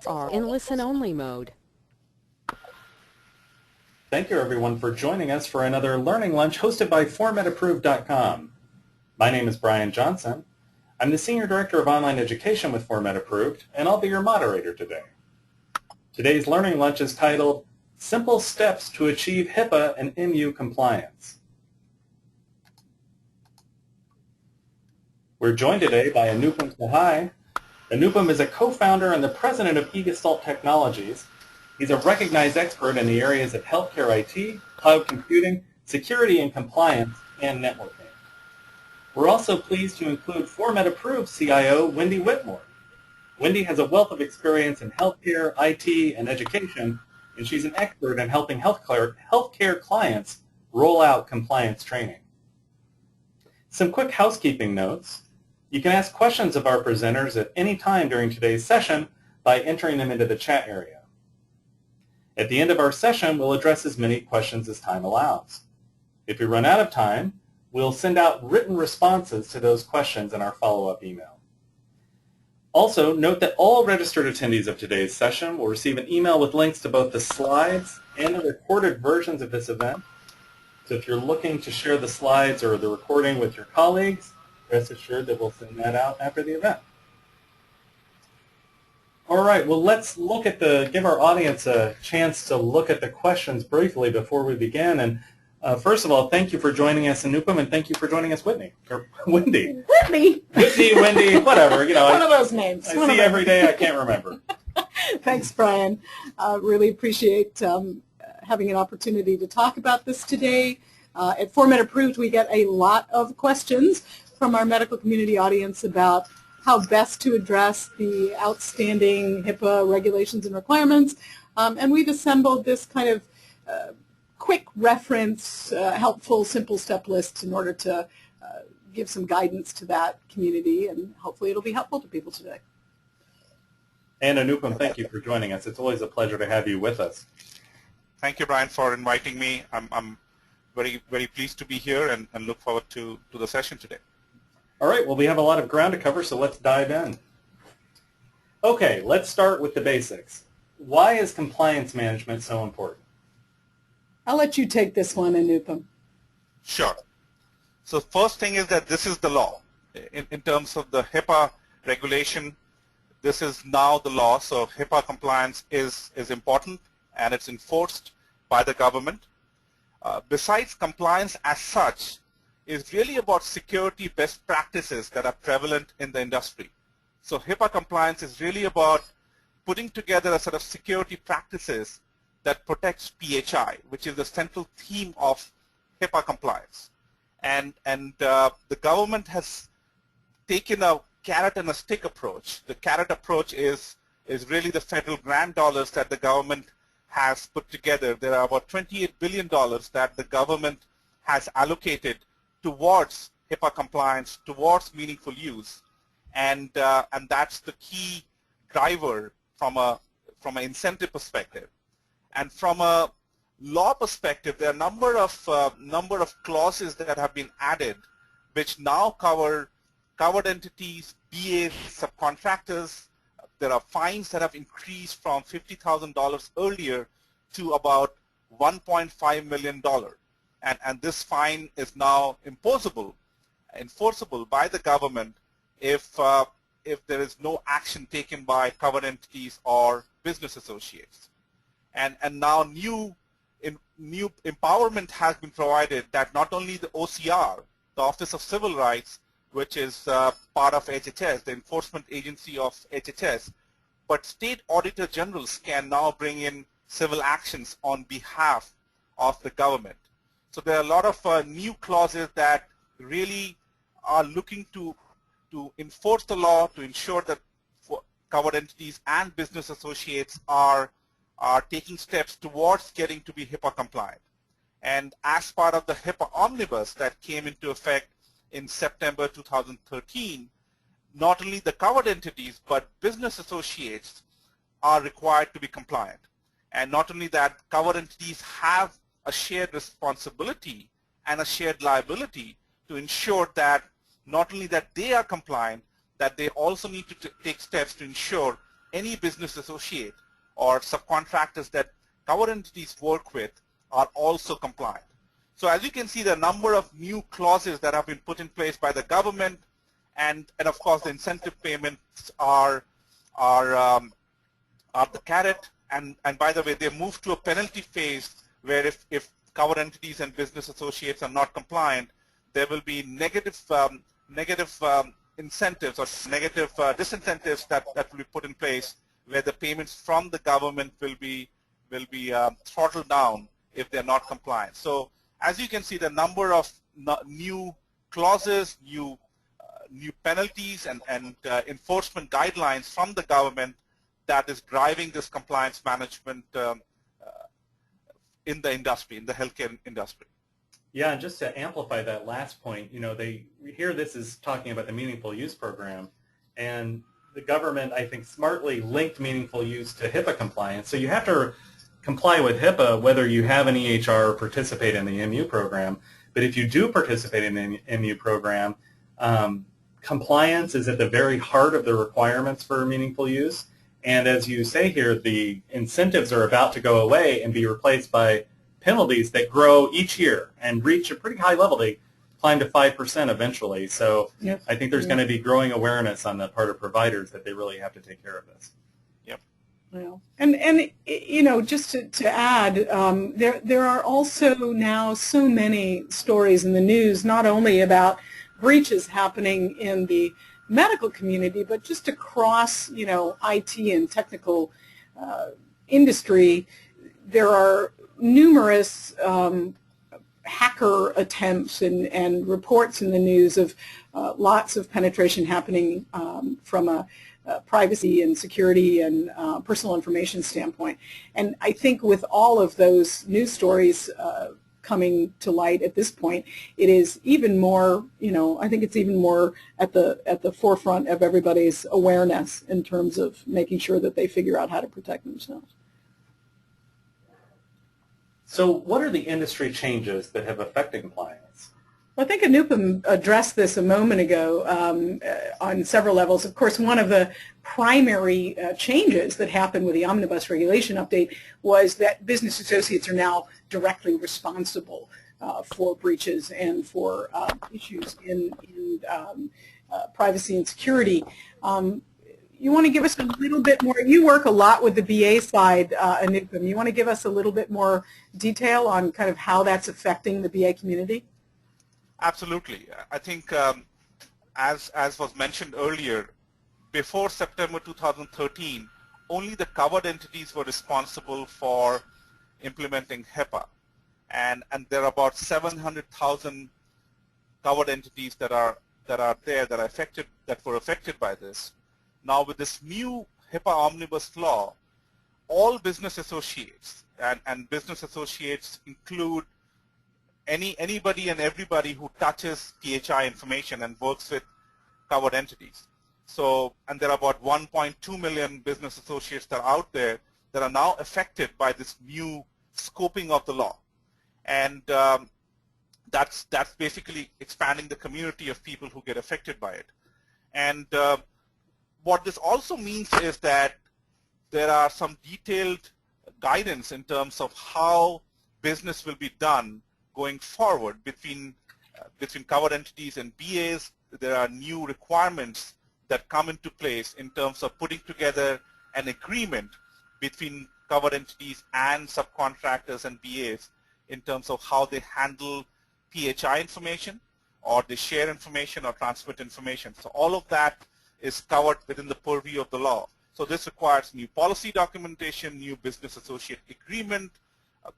are in listen-only mode. Thank you everyone for joining us for another Learning Lunch hosted by FormatApproved.com. My name is Brian Johnson. I'm the Senior Director of Online Education with Format Approved, and I'll be your moderator today. Today's Learning Lunch is titled Simple Steps to Achieve HIPAA and MU Compliance. We're joined today by Anupam Sahai. Anupam is a co-founder and the president of eGestalt Technologies. He's a recognized expert in the areas of healthcare IT, cloud computing, security and compliance, and networking. We're also pleased to include Format Approved CIO Wendy Whitmore. Wendy has a wealth of experience in healthcare, IT, and education, and she's an expert in helping healthcare clients roll out compliance training. Some quick housekeeping notes. You can ask questions of our presenters at any time during today's session by entering them into the chat area. At the end of our session, we'll address as many questions as time allows. If we run out of time, we'll send out written responses to those questions in our follow-up email. Also, note that all registered attendees of today's session will receive an email with links to both the slides and the recorded versions of this event. So if you're looking to share the slides or the recording with your colleagues, rest assured that we'll send that out after the event. All right, well, let's look at give our audience a chance to look at the questions briefly before we begin. And first of all, thank you for joining us, Anupam, and thank you for joining us, Wendy. Whitney, Wendy, whatever. You know, one of those names. I see every day. I can't remember. Thanks, Brian. Really appreciate having an opportunity to talk about this today. At Format Approved, we get a lot of questions from our medical community audience about how best to address the outstanding HIPAA regulations and requirements. And we've assembled this kind of quick reference, helpful, simple step list in order to give some guidance to that community, and hopefully it'll be helpful to people today. And Anupam, thank you for joining us. It's always a pleasure to have you with us. Thank you, Brian, for inviting me. I'm very, very pleased to be here and look forward to the session today. All right, well, we have a lot of ground to cover, so let's dive in. Okay, let's start with the basics. Why is compliance management so important? I'll let you take this one, Anupam. Sure. So first thing is that this is the law. In terms of the HIPAA regulation, this is now the law, so HIPAA compliance is important and it's enforced by the government. Besides compliance as such, is really about security best practices that are prevalent in the industry. So HIPAA compliance is really about putting together a set of security practices that protects PHI, which is the central theme of HIPAA compliance. And the government has taken a carrot and a stick approach. The carrot approach is really the federal grant dollars that the government has put together. There are about $28 billion that the government has allocated towards HIPAA compliance, towards meaningful use, and that's the key driver from an incentive perspective. And from a law perspective, there are a number of clauses that have been added, which now cover covered entities, BAs, subcontractors. There are fines that have increased from $50,000 earlier to about $1.5 million. And this fine is now enforceable by the government if there is no action taken by covered entities or business associates. And now new empowerment has been provided that not only the OCR, the Office of Civil Rights, which is part of HHS, the enforcement agency of HHS, but state auditor generals can now bring in civil actions on behalf of the government. So there are a lot of new clauses that really are looking to enforce the law, to ensure that covered entities and business associates are taking steps towards getting to be HIPAA compliant. And as part of the HIPAA omnibus that came into effect in September 2013, not only the covered entities but business associates are required to be compliant. And not only that, covered entities have a shared responsibility and a shared liability to ensure that not only that they are compliant, that they also need to take steps to ensure any business associate or subcontractors that covered entities work with are also compliant. So as you can see, the number of new clauses that have been put in place by the government, and of course the incentive payments are the carrot, and by the way, they moved to a penalty phase where if covered entities and business associates are not compliant, there will be negative incentives or negative disincentives that will be put in place, where the payments from the government will be throttled down if they're not compliant. So as you can see, the number of new clauses, new penalties and enforcement guidelines from the government that is driving this compliance management in the industry, in the healthcare industry. Yeah, and just to amplify that last point, here this is talking about the Meaningful Use program, and the government, I think, smartly linked Meaningful Use to HIPAA compliance. So you have to comply with HIPAA whether you have an EHR or participate in the MU program. But if you do participate in the MU program, compliance is at the very heart of the requirements for Meaningful Use. And as you say here, the incentives are about to go away and be replaced by penalties that grow each year and reach a pretty high level. They climb to 5% eventually. So yep. I think there's going to be growing awareness on the part of providers that they really have to take care of this. Yep. Well, and just to add, there are also now so many stories in the news, not only about breaches happening in the medical community, but just across, IT and technical industry. There are numerous hacker attempts and reports in the news of lots of penetration happening from a privacy and security and personal information standpoint. And I think with all of those news stories coming to light at this point, it is even more, I think it's even more at the forefront of everybody's awareness in terms of making sure that they figure out how to protect themselves. So what are the industry changes that have affected compliance? Well, I think Anupam addressed this a moment ago on several levels. Of course, one of the primary changes that happened with the omnibus regulation update was that business associates are now directly responsible for breaches and for issues in privacy and security. You want to give us a little bit more, you work a lot with the BA side, Anupam. You want to give us a little bit more detail on kind of how that's affecting the BA community? Absolutely. I think as was mentioned earlier, before September 2013, only the covered entities were responsible for implementing HIPAA. And there are about 700,000 covered entities that were affected by this. Now with this new HIPAA omnibus law, all business associates, and business associates include anybody and everybody who touches PHI information and works with covered entities. So, and there are about 1.2 million business associates that are out there that are now affected by this new scoping of the law. And that's basically expanding the community of people who get affected by it. And what this also means is that there are some detailed guidance in terms of how business will be done going forward between covered entities and BAs. There are new requirements that come into place in terms of putting together an agreement between covered entities and subcontractors and BAs in terms of how they handle PHI information, or they share information or transmit information. So all of that is covered within the purview of the law. So this requires new policy documentation, new business associate agreement.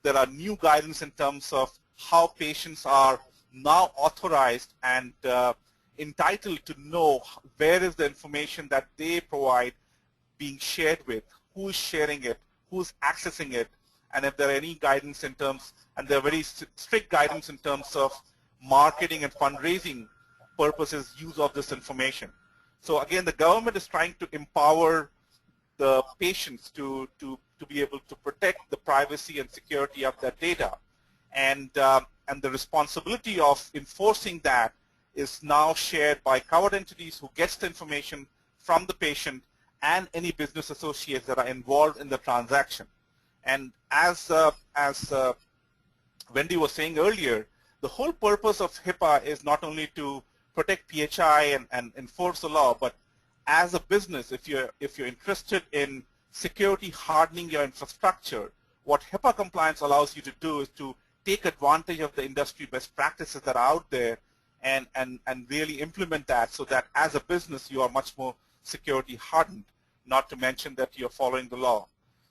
There are new guidance in terms of how patients are now authorized and entitled to know where is the information that they provide being shared with, who is sharing it, who's accessing it, and if there are any guidance in terms, and there are very strict guidance in terms of marketing and fundraising purposes, use of this information. So again, the government is trying to empower the patients to be able to protect the privacy and security of their data. And the responsibility of enforcing that is now shared by covered entities who gets the information from the patient and any business associates that are involved in the transaction. And as Wendy was saying earlier, the whole purpose of HIPAA is not only to protect PHI and enforce the law, but as a business, if you're interested in security hardening your infrastructure, what HIPAA compliance allows you to do is to take advantage of the industry best practices that are out there and really implement that, so that as a business you are much more security hardened, not to mention that you're following the law.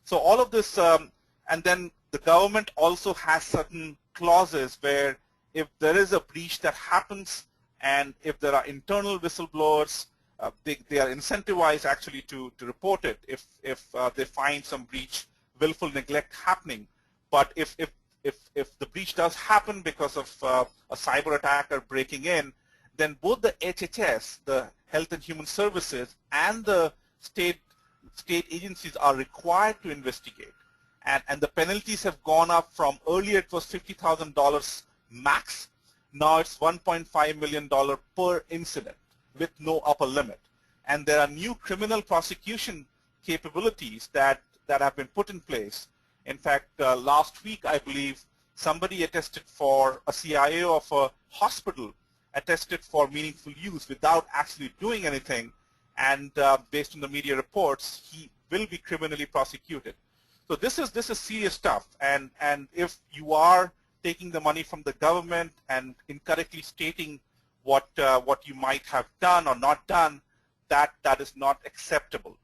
So all of this, and then the government also has certain clauses where if there is a breach that happens and if there are internal whistleblowers, they are incentivized actually to report it if they find some breach, willful neglect happening. But if the breach does happen because of a cyber attacker breaking in, then both the HHS, the Health and Human Services, and the state agencies are required to investigate. And the penalties have gone up from earlier it was $50,000 max, now it's $1.5 million per incident with no upper limit. And there are new criminal prosecution capabilities that have been put in place. In fact, last week, I believe, somebody attested for a CIO of a hospital, attested for meaningful use without actually doing anything, and based on the media reports, he will be criminally prosecuted. So this is serious stuff, and if you are taking the money from the government and incorrectly stating what you might have done or not done, that is not acceptable.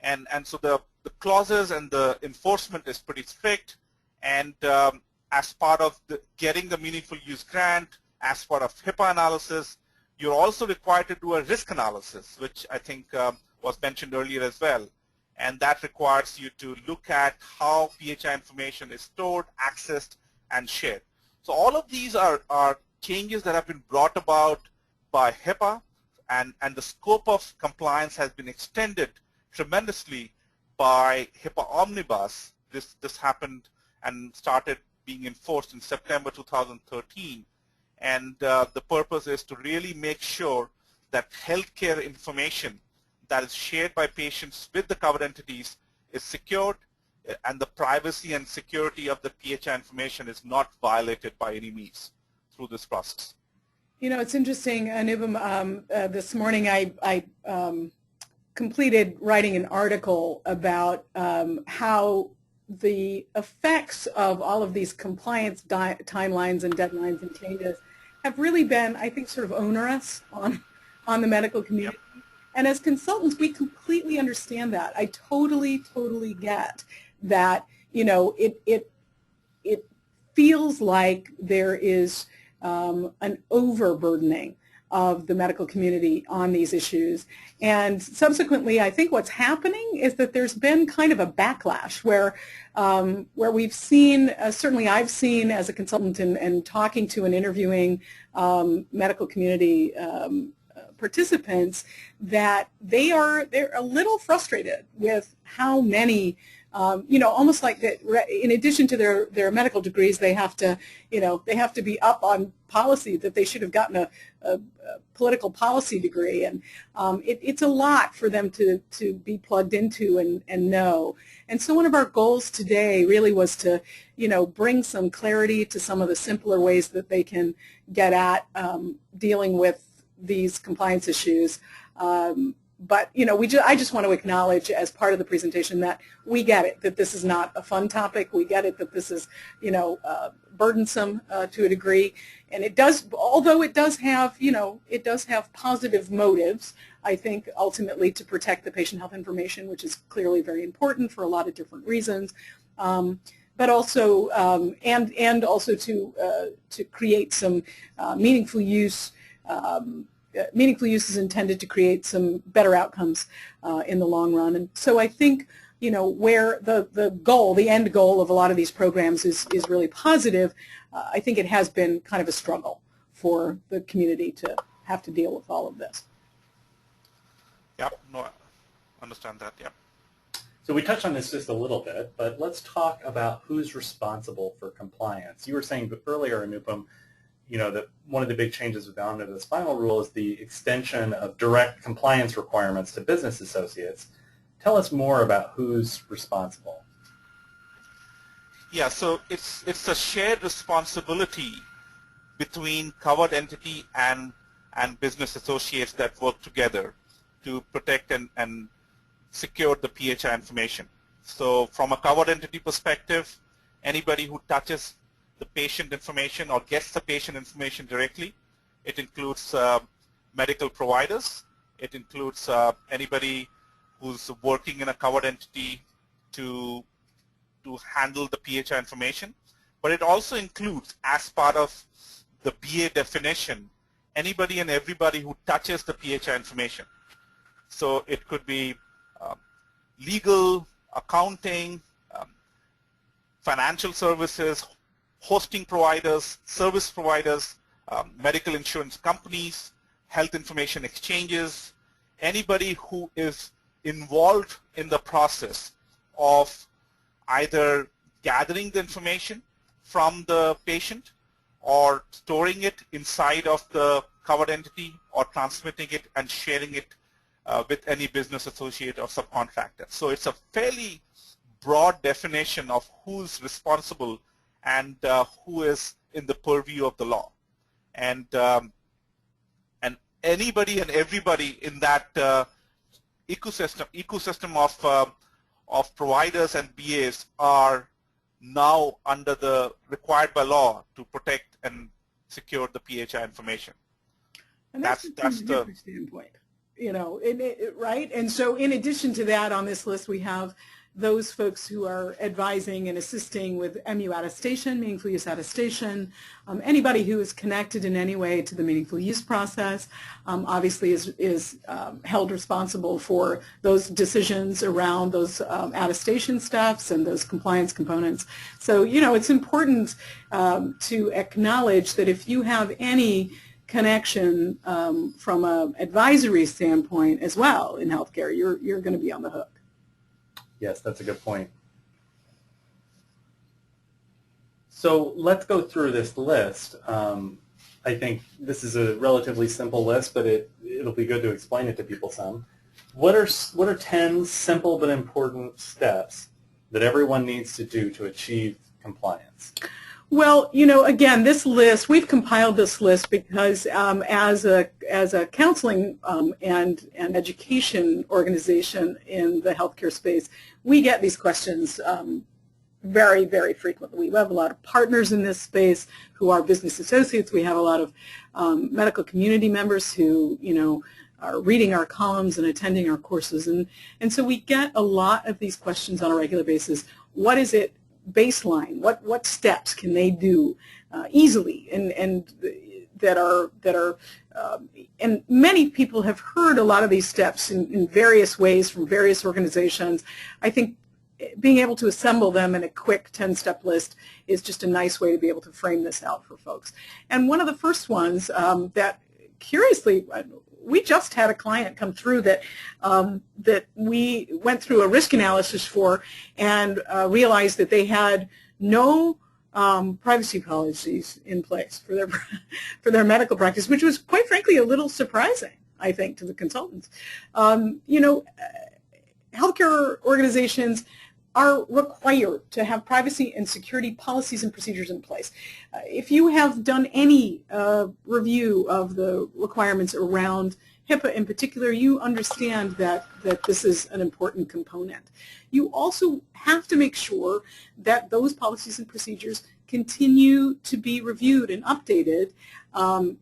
And so the clauses and the enforcement is pretty strict, and as part of getting the meaningful use grant, as part of HIPAA analysis, you're also required to do a risk analysis, which I think was mentioned earlier as well. And that requires you to look at how PHI information is stored, accessed, and shared. So all of these are changes that have been brought about by HIPAA, and the scope of compliance has been extended tremendously by HIPAA Omnibus. This happened and started being enforced in September 2013. And the purpose is to really make sure that healthcare information that is shared by patients with the covered entities is secured, and the privacy and security of the PHI information is not violated by any means through this process. You know, it's interesting, Anupam, this morning I completed writing an article about how the effects of all of these compliance timelines and deadlines and changes have really been, I think, sort of onerous on the medical community. Yep. And as consultants, we completely understand that. I totally get that, you know, it feels like there is an overburdening of the medical community on these issues. And subsequently, I think what's happening is that there's been kind of a backlash where we've seen, certainly I've seen as a consultant and talking to and interviewing medical community participants, that they're a little frustrated with how many you know, almost like that. In addition to their medical degrees, they have to, you know, they have to be up on policy, that they should have gotten a political policy degree, and it's a lot for them to be plugged into and know. And so one of our goals today really was to, you know, bring some clarity to some of the simpler ways that they can get at dealing with these compliance issues. But, you know, I just want to acknowledge as part of the presentation that we get it, that this is not a fun topic. We get it that this is, you know, burdensome to a degree. And it does, although it does have, you know, it does have positive motives, I think, ultimately to protect the patient health information, which is clearly very important for a lot of different reasons. But also, and also to create some meaningful use. Meaningful use is intended to create some better outcomes in the long run. And so I think, you know, where the goal, the end goal of a lot of these programs is really positive, I think it has been kind of a struggle for the community to have to deal with all of this. Yeah, no, I understand that, yeah. So we touched on this just a little bit, but let's talk about who's responsible for compliance. You were saying earlier, Anupam, you know, that one of the big changes with the Omnibus final rule is the extension of direct compliance requirements to business associates. tell us more about who's responsible. Yeah, so it's a shared responsibility between covered entity and business associates that work together to protect and secure the PHI information. So from a covered entity perspective, anybody who touches the patient information or gets the patient information directly, it includes medical providers, it includes anybody who's working in a covered entity to handle the PHI information, but it also includes, as part of the BA definition, anybody and everybody who touches the PHI information. So it could be legal, accounting, financial services, hosting providers, service providers, medical insurance companies, health information exchanges, anybody who is involved in the process of either gathering the information from the patient or storing it inside of the covered entity or transmitting it and sharing it with any business associate or subcontractor. So it's a fairly broad definition of who's responsible and who is in the purview of the law. And anybody and everybody in that ecosystem of providers and BAs are now under the required by law to protect and secure the PHI information. And that's the standpoint, you know, right? And so in addition to that, on this list we have those folks who are advising and assisting with MU attestation, meaningful use attestation, anybody who is connected in any way to the meaningful use process, obviously is held responsible for those decisions around those attestation steps and those compliance components. So, you know, it's important to acknowledge that if you have any connection from an advisory standpoint as well in healthcare, you're going to be on the hook. Yes, that's a good point. So let's go through this list. I think this is a relatively simple list, but it'll be good to explain it to people some. What are 10 simple but important steps that everyone needs to do to achieve compliance? Well, you know, again, this list, we've compiled this list because as a counseling and education organization in the healthcare space, we get these questions very, very frequently. We have a lot of partners in this space who are business associates. We have a lot of medical community members who, you know, are reading our columns and attending our courses. And so we get a lot of these questions on a regular basis. What is it? Baseline, what steps can they do easily and that are and many people have heard a lot of these steps in various ways from various organizations. I think being able to assemble them in a quick 10-step list is just a nice way to be able to frame this out for folks. And one of the first ones that curiously, we just had a client come through that that we went through a risk analysis for and realized that they had no privacy policies in place for their medical practice, which was quite frankly a little surprising, I think, to the consultants. You know, healthcare organizations are required to have privacy and security policies and procedures in place. If you have done any review of the requirements around HIPAA in particular, you understand that this is an important component. You also have to make sure that those policies and procedures continue to be reviewed and updated,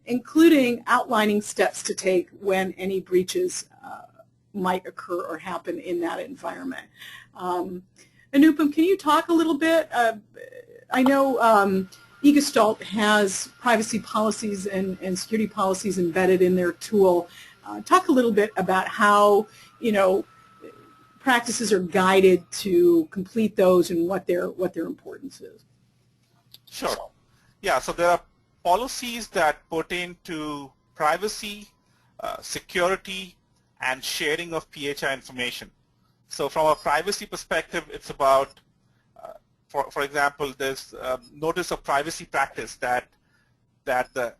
including outlining steps to take when any breaches might occur or happen in that environment. Anupam, can you talk a little bit? I know eGestalt has privacy policies and security policies embedded in their tool. Talk a little bit about how, you know, practices are guided to complete those and what their importance is. Sure. Yeah, so there are policies that pertain to privacy, security, and sharing of PHI information. So from a privacy perspective, it's about, for example, there's notice of privacy practice that the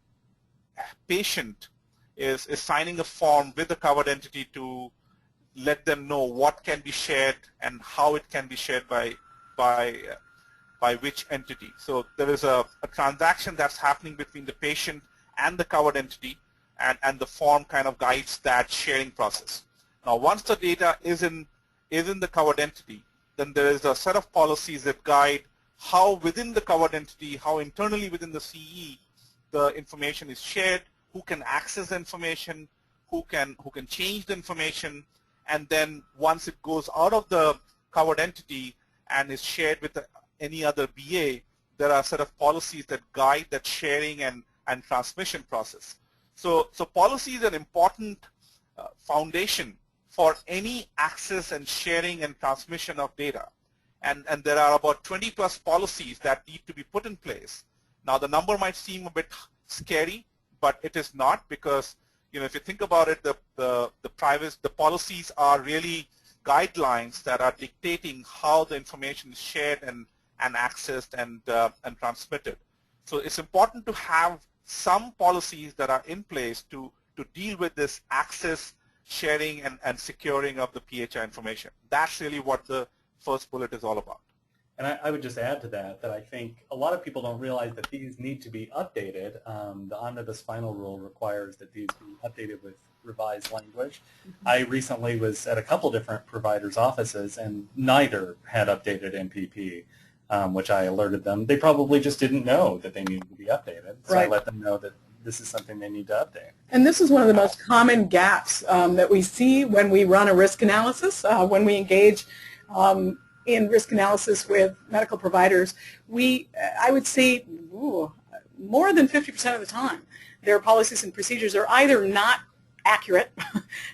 patient is signing a form with the covered entity to let them know what can be shared and how it can be shared by which entity. So there is a transaction that's happening between the patient and the covered entity, and the form kind of guides that sharing process. Now, once the data is in the covered entity, then there is a set of policies that guide how within the covered entity, how internally within the CE, the information is shared, who can access the information, who can change the information, and then once it goes out of the covered entity and is shared with any other BA, there are a set of policies that guide that sharing and transmission process. So policy is an important foundation for any access and sharing and transmission of data. And there are about 20 plus policies that need to be put in place. Now the number might seem a bit scary, but it is not, because if you think about it, the policies are really guidelines that are dictating how the information is shared and accessed and transmitted. So it's important to have some policies that are in place to deal with this access, sharing, and securing of the PHI information. That's really what the first bullet is all about. And I would just add to that I think a lot of people don't realize that these need to be updated. The Omnibus Final Rule requires that these be updated with revised language. I recently was at a couple different providers' offices, and neither had updated MPP, which I alerted them. They probably just didn't know that they needed to be updated. So I let them know that this is something they need to update. And this is one of the most common gaps that we see when we run a risk analysis, when we engage in risk analysis with medical providers. I would say more than 50% of the time, their policies and procedures are either not accurate,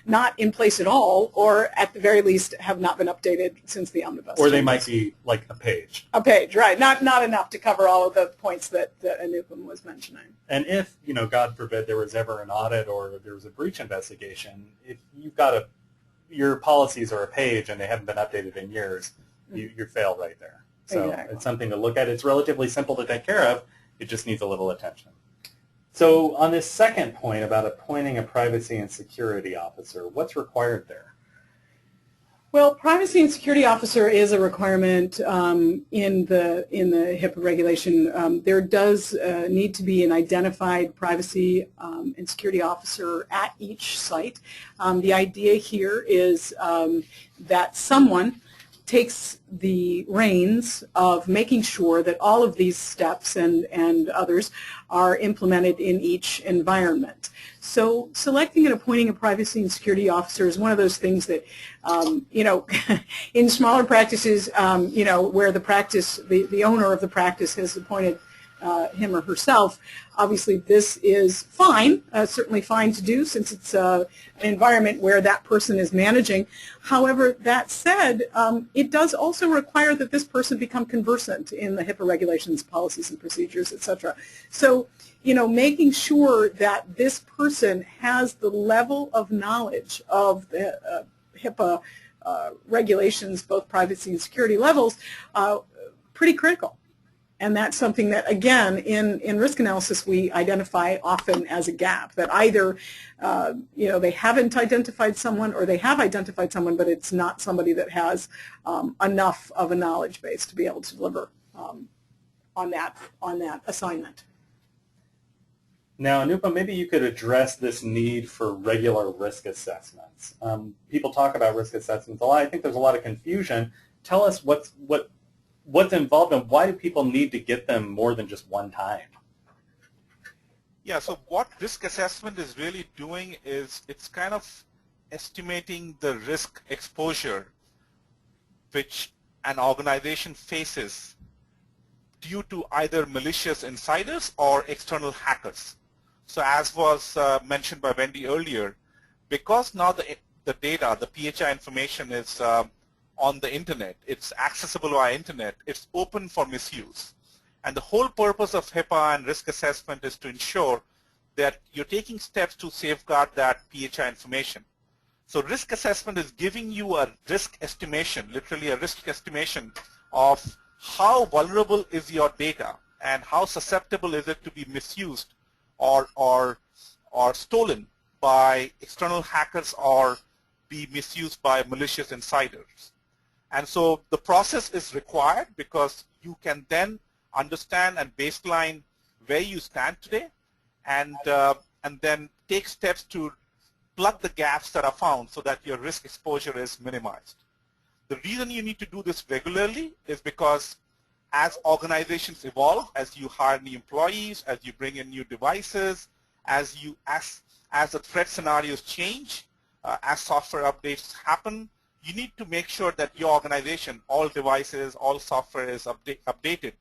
not in place at all, or at the very least have not been updated since the Omnibus. Or they might be like a page. A page, right. Not enough to cover all of the points that Anupam was mentioning. And if, God forbid, there was ever an audit or there was a breach investigation, if you've got your policies are a page and they haven't been updated in years, you fail right there. So It's something to look at. It's relatively simple to take care of. It just needs a little attention. So on this second point about appointing a privacy and security officer, what's required there? Well, privacy and security officer is a requirement in the HIPAA regulation. There does need to be an identified privacy and security officer at each site. The idea here is that someone takes the reins of making sure that all of these steps and others are implemented in each environment. So selecting and appointing a privacy and security officer is one of those things that, in smaller practices, where the owner of the practice has appointed him or herself, obviously this is fine, certainly fine to do since it's an environment where that person is managing. However, that said, it does also require that this person become conversant in the HIPAA regulations, policies and procedures, etc. So, making sure that this person has the level of knowledge of the HIPAA regulations, both privacy and security levels, pretty critical. And that's something that, again, in risk analysis, we identify often as a gap, that either, they haven't identified someone or they have identified someone, but it's not somebody that has enough of a knowledge base to be able to deliver on that assignment. Now, Anupam, maybe you could address this need for regular risk assessments. People talk about risk assessments a lot. I think there's a lot of confusion. Tell us what's involved and why do people need to get them more than just one time? Yeah, so what risk assessment is really doing is it's kind of estimating the risk exposure which an organization faces due to either malicious insiders or external hackers. So as was mentioned by Wendy earlier, because now the data, the PHI information is on the internet, it's accessible via internet, it's open for misuse. And the whole purpose of HIPAA and risk assessment is to ensure that you're taking steps to safeguard that PHI information. So risk assessment is giving you a risk estimation, literally a risk estimation of how vulnerable is your data and how susceptible is it to be misused or stolen by external hackers or be misused by malicious insiders. And so the process is required because you can then understand and baseline where you stand today and then take steps to plug the gaps that are found so that your risk exposure is minimized. The reason you need to do this regularly is because as organizations evolve, as you hire new employees, as you bring in new devices, as the threat scenarios change, as software updates happen, you need to make sure that your organization, all devices, all software is updated.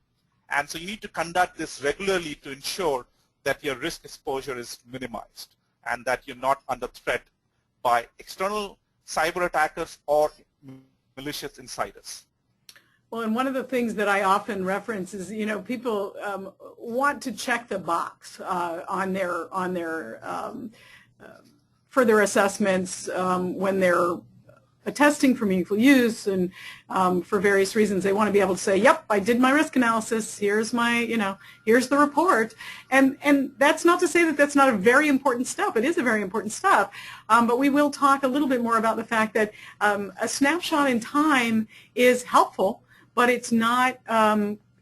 And so you need to conduct this regularly to ensure that your risk exposure is minimized and that you're not under threat by external cyber attackers or malicious insiders. Well, and one of the things that I often reference is, people want to check the box on their further assessments when they're attesting for meaningful use, and for various reasons they want to be able to say, yep, I did my risk analysis, here's my, here's the report. And that's not to say that that's not a very important step. It is a very important step. But we will talk a little bit more about the fact that a snapshot in time is helpful, but it's not,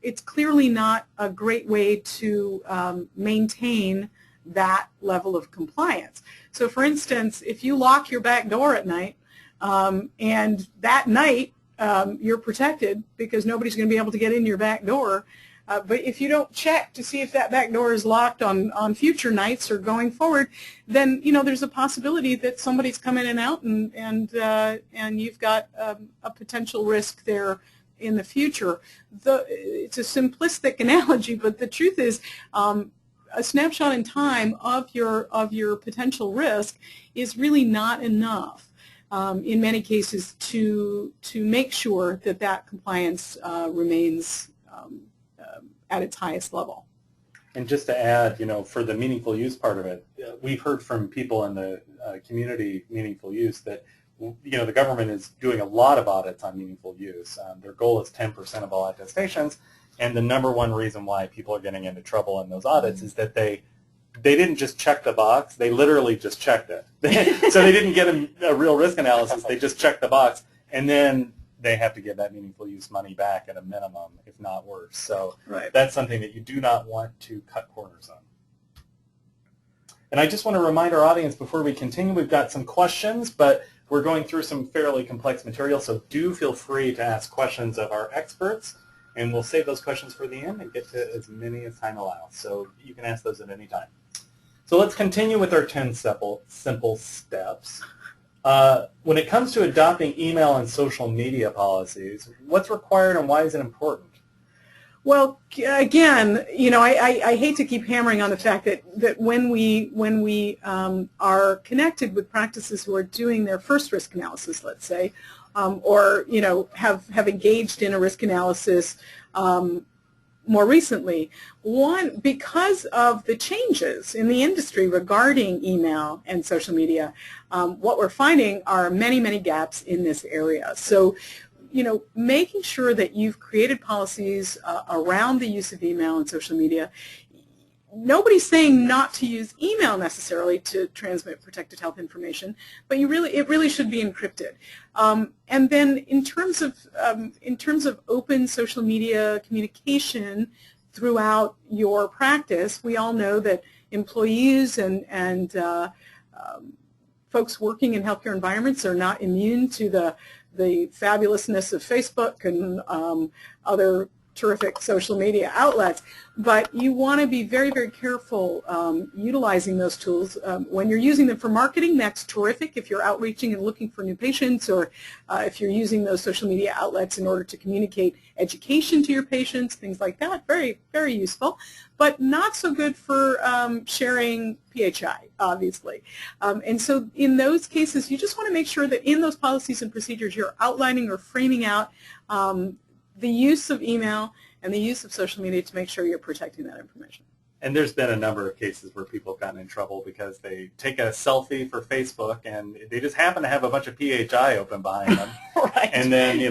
it's clearly not a great way to maintain that level of compliance. So for instance, if you lock your back door at night, and that night you're protected because nobody's going to be able to get in your back door, but if you don't check to see if that back door is locked on future nights or going forward, then there's a possibility that somebody's come in and out, and you've got a potential risk there in the future. It's a simplistic analogy, but the truth is a snapshot in time of your potential risk is really not enough in many cases to make sure that compliance remains at its highest level. And just to add, for the meaningful use part of it, we've heard from people in the community meaningful use that the government is doing a lot of audits on meaningful use. Their goal is 10% of all attestations, and the number one reason why people are getting into trouble in those audits is that they didn't just check the box, they literally just checked it. So they didn't get a real risk analysis, they just checked the box, and then they have to give that meaningful use money back at a minimum, if not worse. So That's something that you do not want to cut corners on. And I just want to remind our audience before we continue, we've got some questions, but we're going through some fairly complex material, so do feel free to ask questions of our experts, and we'll save those questions for the end and get to as many as time allows. So you can ask those at any time. So let's continue with our 10 simple steps. When it comes to adopting email and social media policies, what's required and why is it important? Well, again, I hate to keep hammering on the fact that when we are connected with practices who are doing their first risk analysis, let's say, or have engaged in a risk analysis more recently, because of the changes in the industry regarding email and social media, what we're finding are many, many gaps in this area. So making sure that you've created policies around the use of email and social media. Nobody's saying not to use email necessarily to transmit protected health information, but it really should be encrypted. And then in terms of open social media communication throughout your practice, we all know that employees and folks working in healthcare environments are not immune to the fabulousness of Facebook and other terrific social media outlets, but you want to be very, very careful utilizing those tools. When you're using them for marketing, that's terrific. If you're outreaching and looking for new patients, or if you're using those social media outlets in order to communicate education to your patients, things like that, very, very useful, but not so good for sharing PHI, obviously. And so in those cases, you just want to make sure that in those policies and procedures, you're outlining or framing out the use of email and the use of social media to make sure you're protecting that information. And there's been a number of cases where people have gotten in trouble because they take a selfie for Facebook and they just happen to have a bunch of PHI open behind them. Right. And then,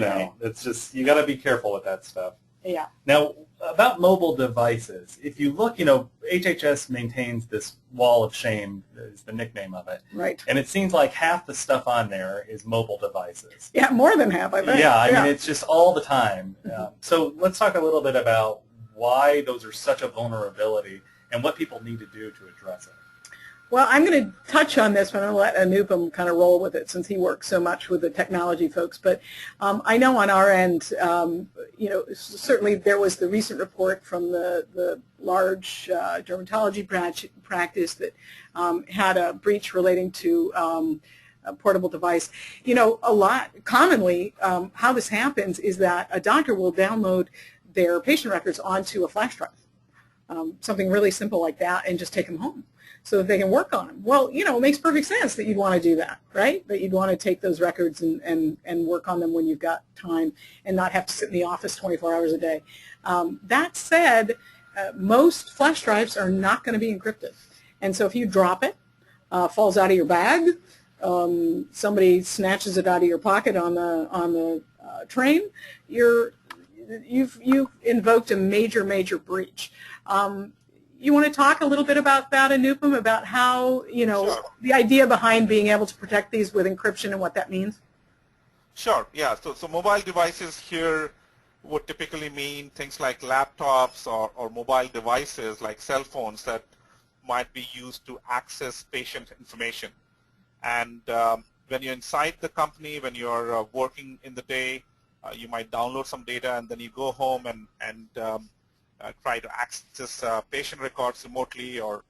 it's just, you got to be careful with that stuff. Yeah. Now, about mobile devices, if you look, HHS maintains this wall of shame, is the nickname of it. Right. And it seems like half the stuff on there is mobile devices. Yeah, more than half, I think. Yeah, I mean, it's just all the time. So let's talk a little bit about why those are such a vulnerability and what people need to do to address it. Well, I'm going to touch on this, but I'm going to let Anupam kind of roll with it since he works so much with the technology folks. But I know on our end, certainly there was the recent report from the large dermatology practice that had a breach relating to a portable device. Commonly, how this happens is that a doctor will download their patient records onto a flash drive, something really simple like that, and just take them home, so that they can work on them. Well, it makes perfect sense that you'd want to do that, right? That you'd want to take those records and work on them when you've got time and not have to sit in the office 24 hours a day. That said, most flash drives are not going to be encrypted. And so if you drop it, falls out of your bag, somebody snatches it out of your pocket on the train, you've invoked a major breach. You want to talk a little bit about that, Anupam, about how, Sure. the idea behind being able to protect these with encryption and what that means? Sure, yeah. So mobile devices here would typically mean things like laptops or mobile devices like cell phones that might be used to access patient information. And when you're inside the company, when you're working in the day, you might download some data and then you go home and try to access patient records remotely or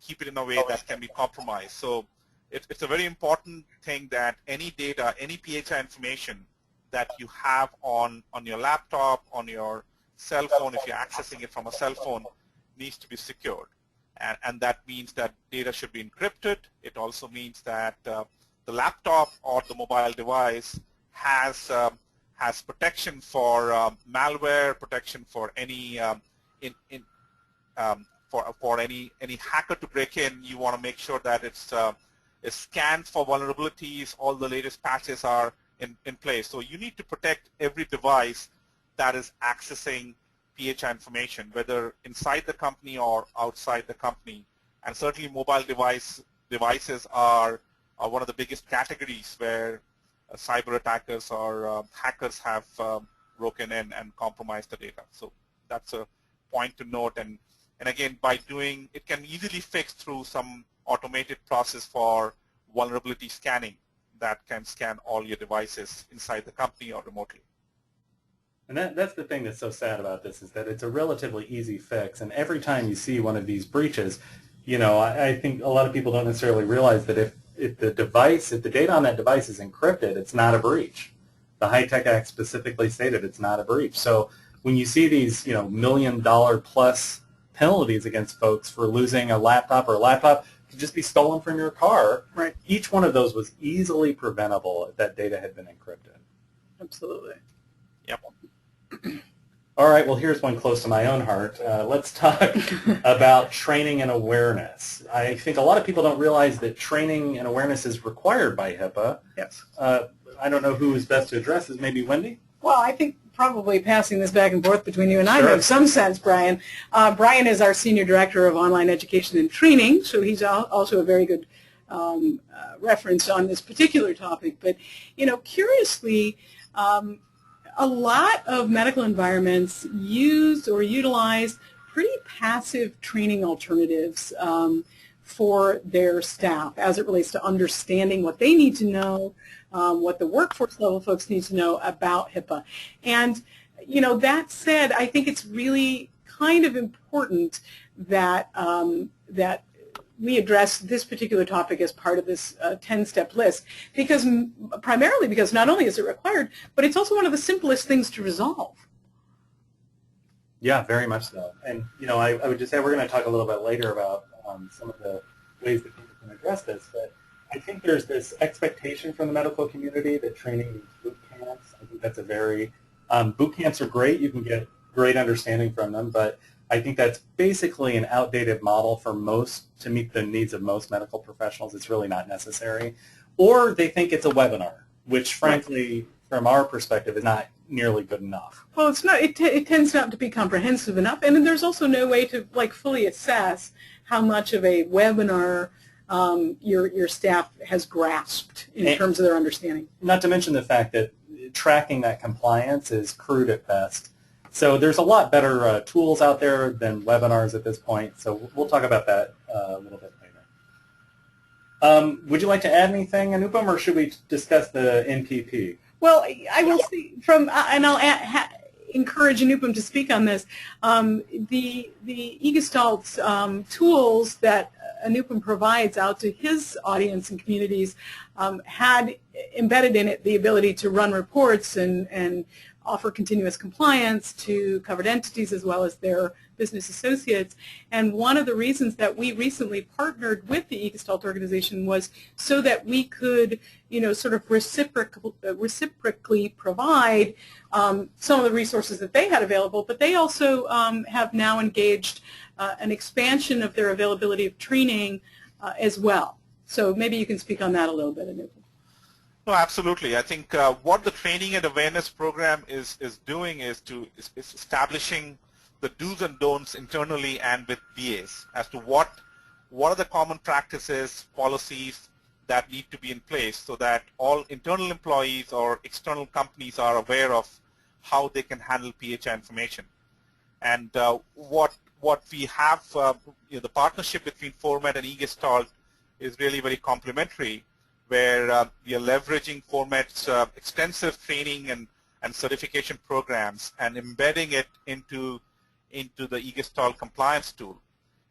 keep it in a way that can be compromised. So it's a very important thing that any data, any PHI information that you have on your laptop, on your cell phone, if you're accessing it from a cell phone, needs to be secured. And that means that data should be encrypted. It also means that the laptop or the mobile device has protection for malware, protection for any for any hacker to break in. You want to make sure that it's scanned for vulnerabilities. All the latest patches are in place. So you need to protect every device that is accessing PHI information, whether inside the company or outside the company. And certainly mobile devices are one of the biggest categories where cyber attackers or hackers have broken in and compromised the data. So that's a point to note. And again, by doing, it can easily fix through some automated process for vulnerability scanning that can scan all your devices inside the company or remotely. And that's the thing that's so sad about this, is that it's a relatively easy fix. And every time you see one of these breaches, I think a lot of people don't necessarily realize that if the data on that device is encrypted, it's not a breach. The HITECH Act specifically stated it's not a breach. So when you see these, $1 million plus penalties against folks for losing a laptop, or a laptop could just be stolen from your car, Right. Each one of those was easily preventable if that data had been encrypted. Absolutely. Yep. All right, well, here's one close to my own heart. Let's talk about training and awareness. I think a lot of people don't realize that training and awareness is required by HIPAA. Yes. I don't know who is best to address this. Maybe Wendy? Well, I think probably passing this back and forth between you and I Sure. makes some sense, Brian. Brian is our Senior Director of Online Education and Training, so he's also a very good reference on this particular topic. But, curiously, a lot of medical environments use or utilize pretty passive training alternatives for their staff as it relates to understanding what they need to know, what the workforce level folks need to know about HIPAA. And, that said, I think it's really kind of important that, that we address this particular topic as part of this 10-step list, primarily because not only is it required, but it's also one of the simplest things to resolve. Yeah, very much so. And, I would just say we're going to talk a little bit later about some of the ways that people can address this, but I think there's this expectation from the medical community that training needs boot camps. I think that's a very, boot camps are great. You can get great understanding from them, but I think that's basically an outdated model to meet the needs of most medical professionals. It's really not necessary. Or they think it's a webinar, which frankly, from our perspective, is not nearly good enough. Well, it's not. It tends not to be comprehensive enough, and then there's also no way to fully assess how much of a webinar your staff has grasped in terms of their understanding. Not to mention the fact that tracking that compliance is crude at best. So there's a lot better tools out there than webinars at this point. So we'll talk about that a little bit later. Would you like to add anything, Anupam, or should we discuss the NPP? Well, I will see from, and I'll encourage Anupam to speak on this. The eGestalt tools that Anupam provides out to his audience and communities had embedded in it the ability to run reports and offer continuous compliance to covered entities as well as their business associates. And one of the reasons that we recently partnered with the eGestalt organization was so that we could, sort of reciprocally provide some of the resources that they had available, but they also have now engaged an expansion of their availability of training as well. So maybe you can speak on that a little bit, Anupam. No, absolutely. I think what the training and awareness program is doing is establishing the do's and don'ts internally and with BAs as to what are the common practices, policies that need to be in place so that all internal employees or external companies are aware of how they can handle PHI information. And what we have, the partnership between Format and eGestalt is really very complementary, where we are leveraging Format's extensive training and certification programs and embedding it into the eGestalt compliance tool.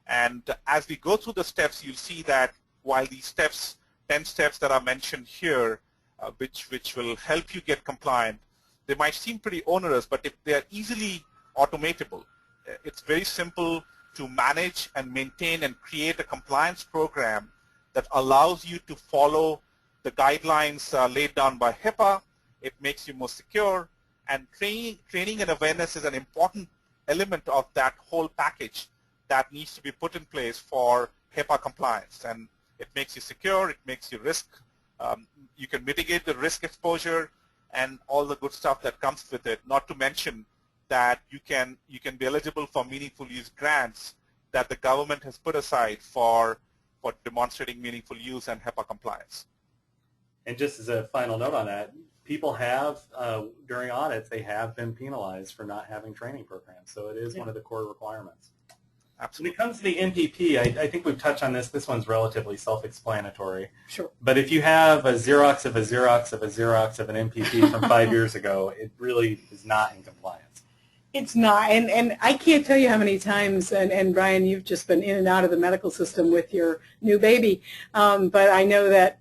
And as we go through the steps, you'll see that while these steps, 10 steps that are mentioned here, which will help you get compliant, they might seem pretty onerous, but if they are easily automatable, it's very simple to manage and maintain and create a compliance program that allows you to follow the guidelines laid down by HIPAA. It makes you more secure, and training and awareness is an important element of that whole package that needs to be put in place for HIPAA compliance. And it makes you secure, it makes you risk, you can mitigate the risk exposure and all the good stuff that comes with it, not to mention that you can be eligible for meaningful use grants that the government has put aside for demonstrating meaningful use and HIPAA compliance. And just as a final note on that, people have, during audits, they have been penalized for not having training programs. So it is one of the core requirements. Absolutely. When it comes to the NPP, I think we've touched on this. This one's relatively self-explanatory. Sure. But if you have a Xerox of a Xerox of a Xerox of an NPP from 5 years ago, it really is not in compliance. It's not, and I can't tell you how many times, and Brian, you've just been in and out of the medical system with your new baby, but I know that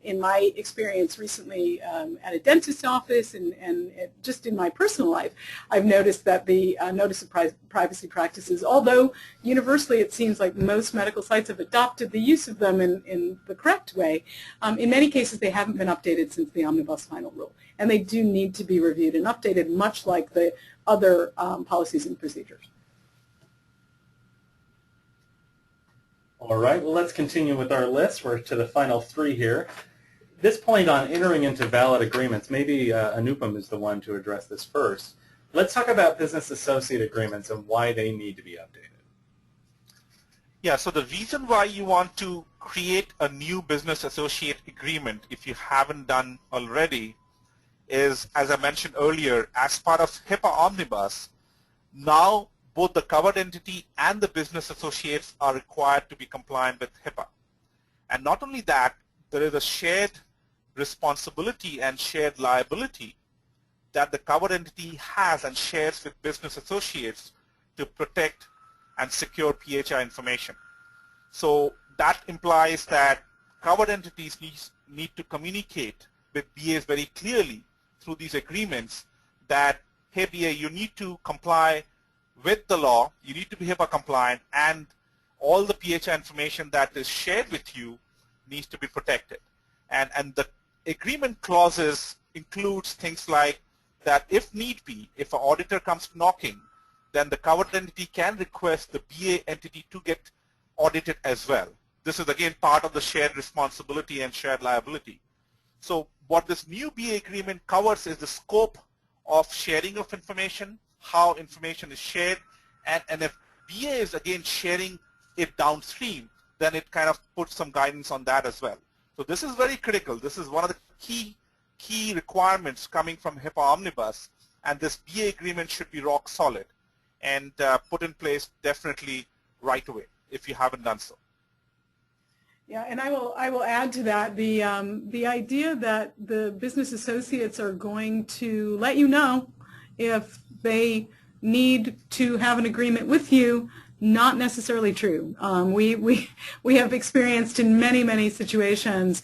in my experience recently at a dentist's office and just in my personal life, I've noticed that the notice of privacy practices, although universally it seems like most medical sites have adopted the use of them in the correct way, in many cases they haven't been updated since the Omnibus Final Rule, and they do need to be reviewed and updated, much like the other policies and procedures. All right, well, let's continue with our list. We're to the final 3 here. This point on entering into valid agreements, maybe Anupam is the one to address this first. Let's talk about business associate agreements and why they need to be updated. Yeah, so the reason why you want to create a new business associate agreement, if you haven't done already, is, as I mentioned earlier, as part of HIPAA Omnibus, now both the covered entity and the business associates are required to be compliant with HIPAA. And not only that, there is a shared responsibility and shared liability that the covered entity has and shares with business associates to protect and secure PHI information. So that implies that covered entities need to communicate with BAs very clearly through these agreements that, hey BA, you need to comply with the law, you need to be HIPAA compliant, and all the PHI information that is shared with you needs to be protected. And the agreement clauses includes things like that if need be, if an auditor comes knocking, then the covered entity can request the BA entity to get audited as well. This is again part of the shared responsibility and shared liability. So what this new BA agreement covers is the scope of sharing of information, how information is shared, and if BA is again sharing it downstream, then it kind of puts some guidance on that as well. So this is very critical. This is one of the key requirements coming from HIPAA Omnibus, and this BA agreement should be rock solid and put in place definitely right away if you haven't done so. Yeah, and I will add to that the idea that the business associates are going to let you know if they need to have an agreement with you, not necessarily true. We have experienced in many situations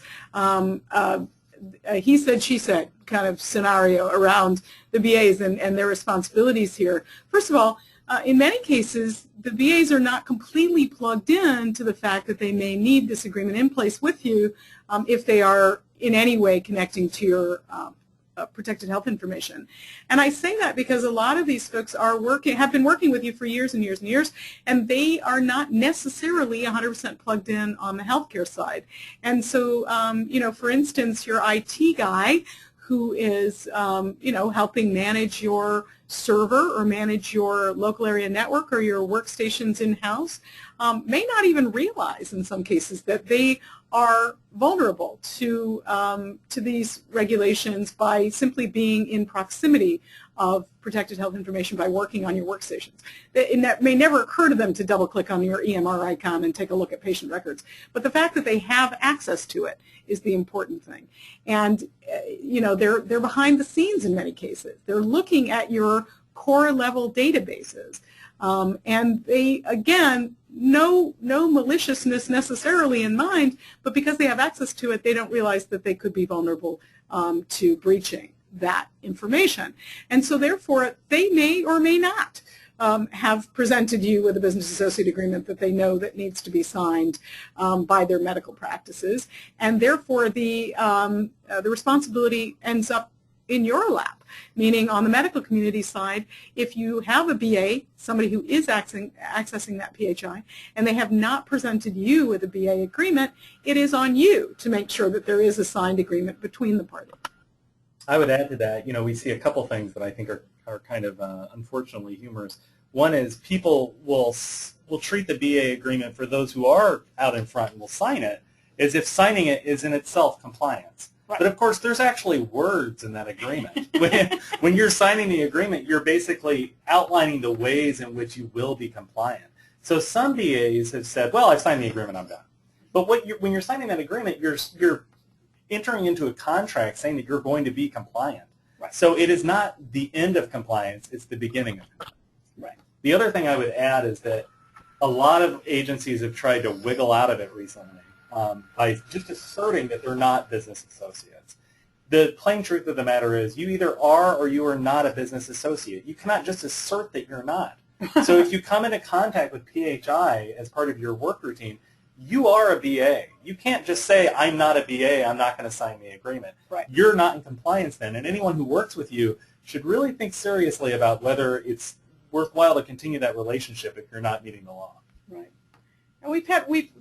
he said, she said kind of scenario around the BAs and their responsibilities here. First of all, in many cases, the BAs are not completely plugged in to the fact that they may need this agreement in place with you if they are in any way connecting to your protected health information. And I say that because a lot of these folks have been working with you for years and years and years, and they are not necessarily 100% plugged in on the healthcare side. And so, for instance, your IT guy who is, helping manage your server or manage your local area network or your workstations in-house may not even realize in some cases that they are vulnerable to these regulations by simply being in proximity of protected health information by working on your workstations. And that may never occur to them to double-click on your EMR icon and take a look at patient records. But the fact that they have access to it is the important thing. And, they're behind the scenes in many cases. They're looking at your core level databases. And they, again, no maliciousness necessarily in mind, but because they have access to it, they don't realize that they could be vulnerable to breaching that information. And so therefore, they may or may not have presented you with a business associate agreement that they know that needs to be signed by their medical practices. And therefore, the responsibility ends up in your lap, meaning on the medical community side, if you have a BA, somebody who is accessing that PHI, and they have not presented you with a BA agreement, it is on you to make sure that there is a signed agreement between the parties. I would add to that, we see a couple things that I think are kind of unfortunately humorous. One is people will treat the BA agreement for those who are out in front and will sign it as if signing it is in itself compliance. Right. But of course, there's actually words in that agreement. When you're signing the agreement, you're basically outlining the ways in which you will be compliant. So some BAs have said, well, I've signed the agreement, I'm done. But when you're signing that agreement, you're entering into a contract saying that you're going to be compliant. Right. So it is not the end of compliance, it's the beginning of compliance. Right. The other thing I would add is that a lot of agencies have tried to wiggle out of it recently. By just asserting that they're not business associates. The plain truth of the matter is you either are or you are not a business associate. You cannot just assert that you're not. So if you come into contact with PHI as part of your work routine, you are a BA. You can't just say, I'm not a BA, I'm not going to sign the agreement. Right. You're not in compliance then, and anyone who works with you should really think seriously about whether it's worthwhile to continue that relationship if you're not meeting the law. Right. And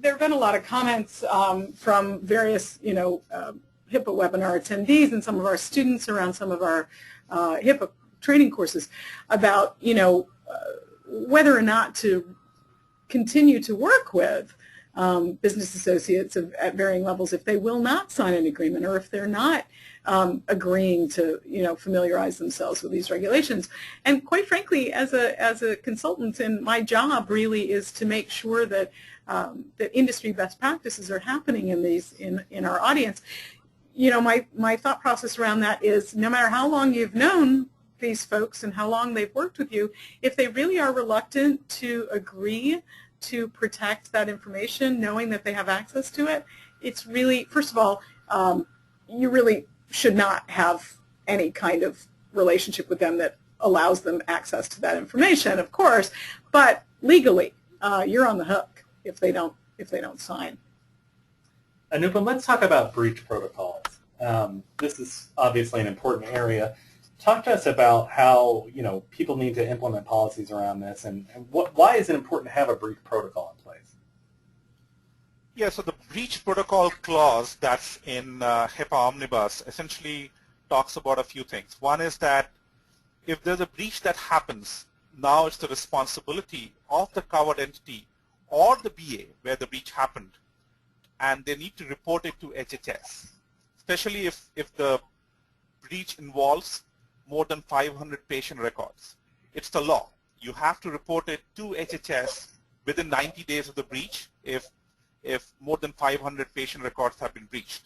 there have been a lot of comments from various, HIPAA webinar attendees and some of our students around some of our HIPAA training courses about, whether or not to continue to work with business associates at varying levels if they will not sign an agreement or if they're not agreeing to, familiarize themselves with these regulations. And quite frankly, as a consultant, and my job really is to make sure that that industry best practices are happening in our audience. My thought process around that is no matter how long you've known these folks and how long they've worked with you, if they really are reluctant to agree to protect that information, knowing that they have access to it, it's really, first of all, you really should not have any kind of relationship with them that allows them access to that information, of course, but legally, you're on the hook if they don't sign. Anupam, let's talk about breach protocols. This is obviously an important area. Talk to us about how people need to implement policies around this, and why is it important to have a breach protocol in place? Yeah, so the breach protocol clause that's in HIPAA Omnibus essentially talks about a few things. One is that if there's a breach that happens, now it's the responsibility of the covered entity or the BA where the breach happened, and they need to report it to HHS, especially if the breach involves more than 500 patient records. It's the law. You have to report it to HHS within 90 days of the breach if more than 500 patient records have been breached.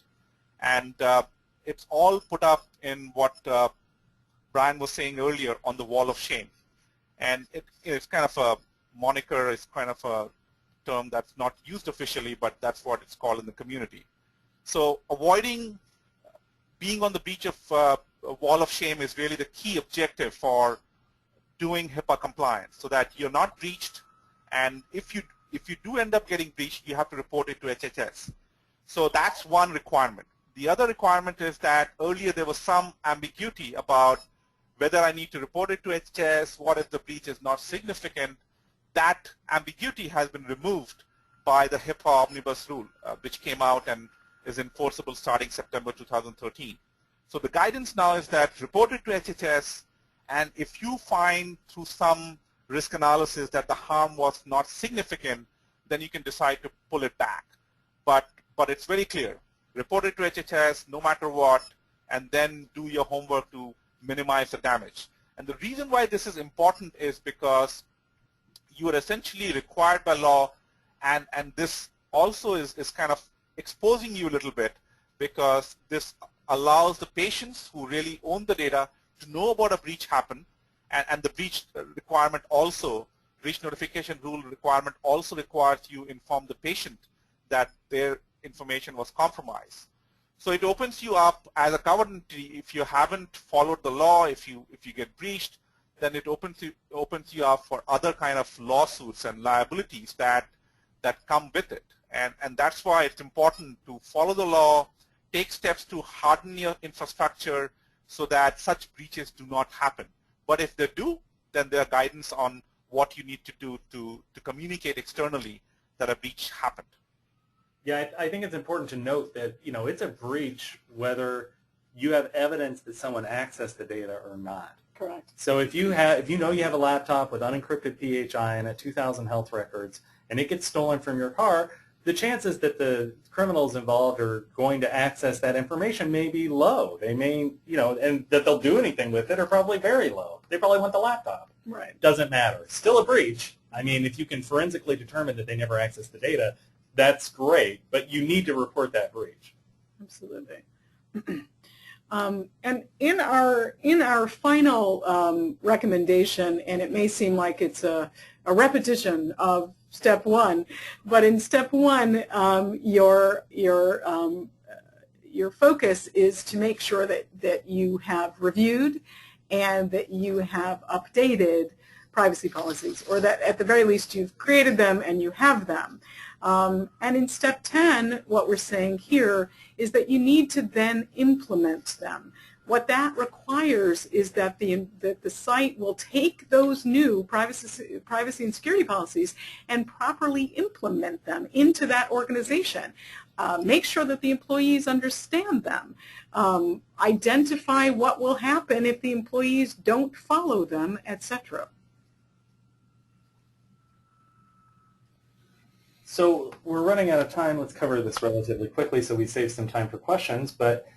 And it's all put up in what Brian was saying earlier on the wall of shame. And it's kind of a moniker, it's kind of a term that's not used officially, but that's what it's called in the community. So avoiding being on the beach of wall of shame is really the key objective for doing HIPAA compliance, so that you're not breached, and if you do end up getting breached, you have to report it to HHS. So that's one requirement. The other requirement is that earlier there was some ambiguity about whether I need to report it to HHS, what if the breach is not significant. That ambiguity has been removed by the HIPAA Omnibus Rule, which came out and is enforceable starting September 2013. So the guidance now is that report it to HHS, and if you find through some risk analysis that the harm was not significant, then you can decide to pull it back. But it's very clear. Report it to HHS no matter what, and then do your homework to minimize the damage. And the reason why this is important is because you are essentially required by law, and this also is kind of exposing you a little bit, because this allows the patients who really own the data to know about a breach happen, and the breach requirement also, breach notification rule requirement also requires you inform the patient that their information was compromised. So it opens you up as a covered entity. If you haven't followed the law, if you get breached, then it opens you up for other kind of lawsuits and liabilities that come with it. And that's why it's important to follow the law, take steps to harden your infrastructure so that such breaches do not happen. But if they do, then there are guidance on what you need to do to communicate externally that a breach happened. Yeah, I think it's important to note that, it's a breach whether you have evidence that someone accessed the data or not. Correct. So if you know you have a laptop with unencrypted PHI and 2,000 health records, and it gets stolen from your car, the chances that the criminals involved are going to access that information may be low. They may, and that they'll do anything with it are probably very low. They probably want the laptop. Right. Doesn't matter. Still a breach. I mean, if you can forensically determine that they never accessed the data, that's great, but you need to report that breach. Absolutely. And in our final recommendation, and it may seem like it's a repetition of step one, but in step one, your focus is to make sure that you have reviewed and that you have updated privacy policies, or that at the very least you've created them and you have them. And in step 10, what we're saying here is that you need to then implement them. What that requires is that the site will take those new privacy and security policies and properly implement them into that organization. Make sure that the employees understand them. Identify what will happen if the employees don't follow them, etc. So we're running out of time. Let's cover this relatively quickly so we save some time for questions. But